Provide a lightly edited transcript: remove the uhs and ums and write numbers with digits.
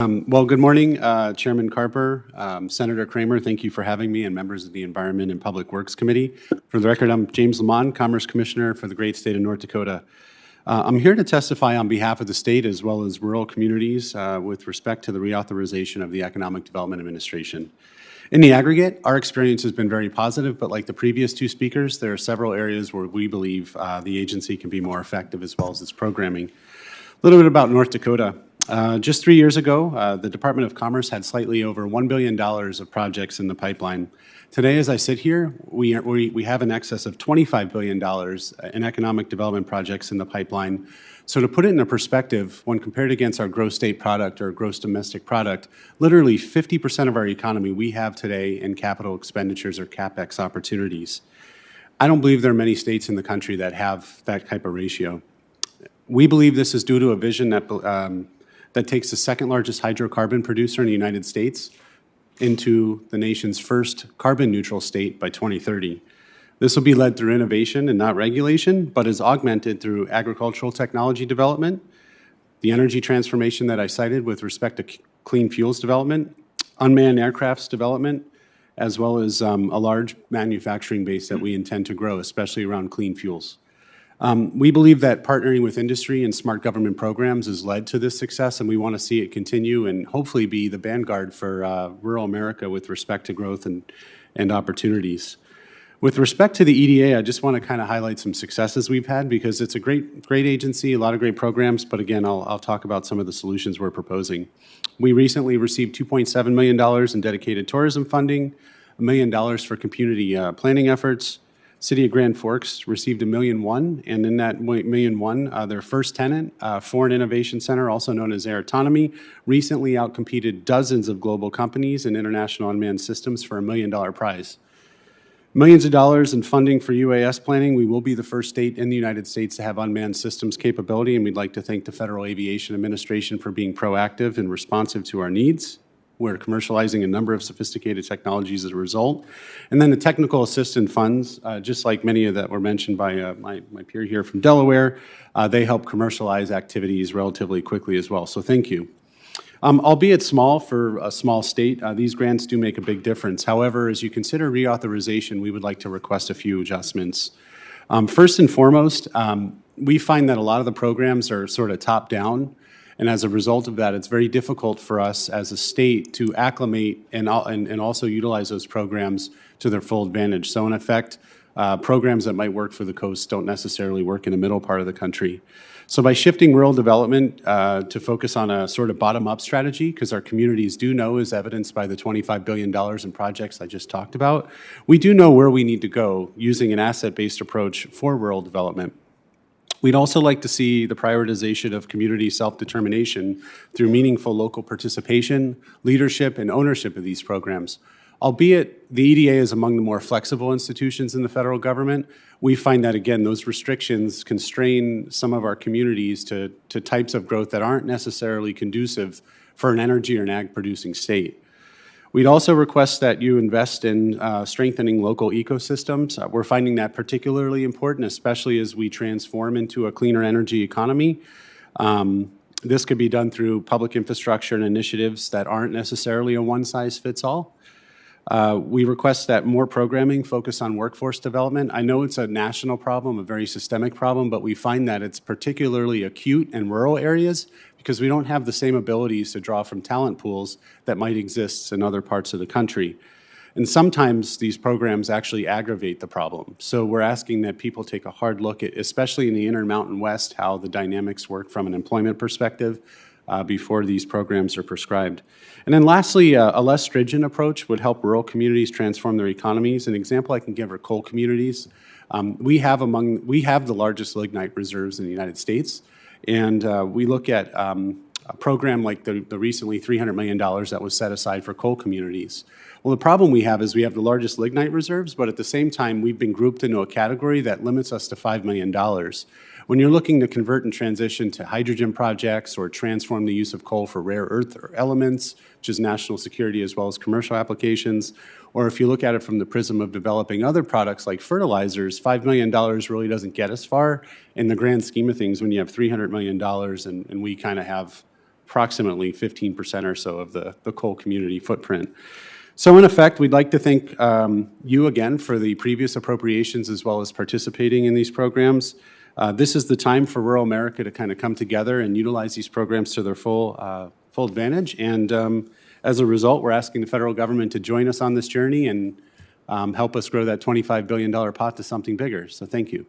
Well, good morning, Chairman Carper, Senator Kramer. Thank you for having me, and members of the Environment and Public Works Committee. For the record, I'm James Lamont, Commerce Commissioner for the great state of North Dakota. I'm here to testify on behalf of the state as well as rural communities with respect to the reauthorization of the Economic Development Administration. In the aggregate, our experience has been very positive, but like the previous two speakers, there are several areas where we believe the agency can be more effective as well as its programming. A little bit about North Dakota. Just 3 years ago, the Department of Commerce had slightly over $1 billion of projects in the pipeline. Today, as I sit here, we have in excess of $25 billion in economic development projects in the pipeline. So to put it in a perspective, when compared against our gross state product or gross domestic product, literally 50% of our economy we have today in capital expenditures or CapEx opportunities. I don't believe there are many states in the country that have that type of ratio. We believe this is due to a vision that takes the second largest hydrocarbon producer in the United States into the nation's first carbon neutral state by 2030. This will be led through innovation and not regulation, but is augmented through agricultural technology development, the energy transformation that I cited with respect to clean fuels development, unmanned aircrafts development, as well as a large manufacturing base that we intend to grow, especially around clean fuels. We believe that partnering with industry and smart government programs has led to this success, and we want to see it continue and hopefully be the vanguard for rural America with respect to growth and opportunities. With respect to the EDA, I just want to kind of highlight some successes we've had because it's a great agency, a lot of great programs, but again, I'll talk about some of the solutions we're proposing. We recently received $2.7 million in dedicated tourism funding, $1 million for community planning efforts. City of Grand Forks received $1.1 million, and in that $1.1 million, their first tenant, Foreign Innovation Center, also known as Air Autonomy, recently outcompeted dozens of global companies and international unmanned systems for $1 million prize. Millions of dollars in funding for UAS planning. We will be the first state in the United States to have unmanned systems capability, and we'd like to thank the Federal Aviation Administration for being proactive and responsive to our needs. We're commercializing a number of sophisticated technologies as a result. And then the technical assistance funds, just like many of that were mentioned by my peer here from Delaware, they help commercialize activities relatively quickly as well. So thank you. Albeit small for a small state, these grants do make a big difference. However, as you consider reauthorization, we would like to request a few adjustments. First and foremost, we find that a lot of the programs are sort of top-down, and as a result of that, it's very difficult for us as a state to acclimate and also utilize those programs to their full advantage. So in effect, programs that might work for the coast don't necessarily work in the middle part of the country. So by shifting rural development to focus on a sort of bottom-up strategy, because our communities do know, as evidenced by the $25 billion in projects I just talked about, we do know where we need to go using an asset-based approach for rural development. We'd also like to see the prioritization of community self-determination through meaningful local participation, leadership, and ownership of these programs. Albeit the EDA is among the more flexible institutions in the federal government, we find that, again, those restrictions constrain some of our communities to types of growth that aren't necessarily conducive for an energy or an ag-producing state. We'd also request that you invest in strengthening local ecosystems. We're finding that particularly important, especially as we transform into a cleaner energy economy. This could be done through public infrastructure and initiatives that aren't necessarily a one-size-fits-all. We request that more programming focus on workforce development. I know it's a national problem, a very systemic problem, but we find that it's particularly acute in rural areas because we don't have the same abilities to draw from talent pools that might exist in other parts of the country. And sometimes these programs actually aggravate the problem. So we're asking that people take a hard look at, especially in the Intermountain West, how the dynamics work from an employment perspective before these programs are prescribed. And then lastly, a less stringent approach would help rural communities transform their economies. An example I can give are coal communities. We have the largest lignite reserves in the United States, and we look at a program like the recently $300 million that was set aside for coal communities. Well, the problem we have is we have the largest lignite reserves, but at the same time, we've been grouped into a category that limits us to $5 million. When you're looking to convert and transition to hydrogen projects or transform the use of coal for rare earth elements, which is national security as well as commercial applications, or if you look at it from the prism of developing other products like fertilizers, $5 million really doesn't get us far in the grand scheme of things when you have $300 million and we kind of have approximately 15% or so of the coal community footprint. So in effect, we'd like to thank you again for the previous appropriations as well as participating in these programs. This is the time for rural America to kind of come together and utilize these programs to their full advantage. And as a result, we're asking the federal government to join us on this journey and help us grow that $25 billion pot to something bigger. So thank you.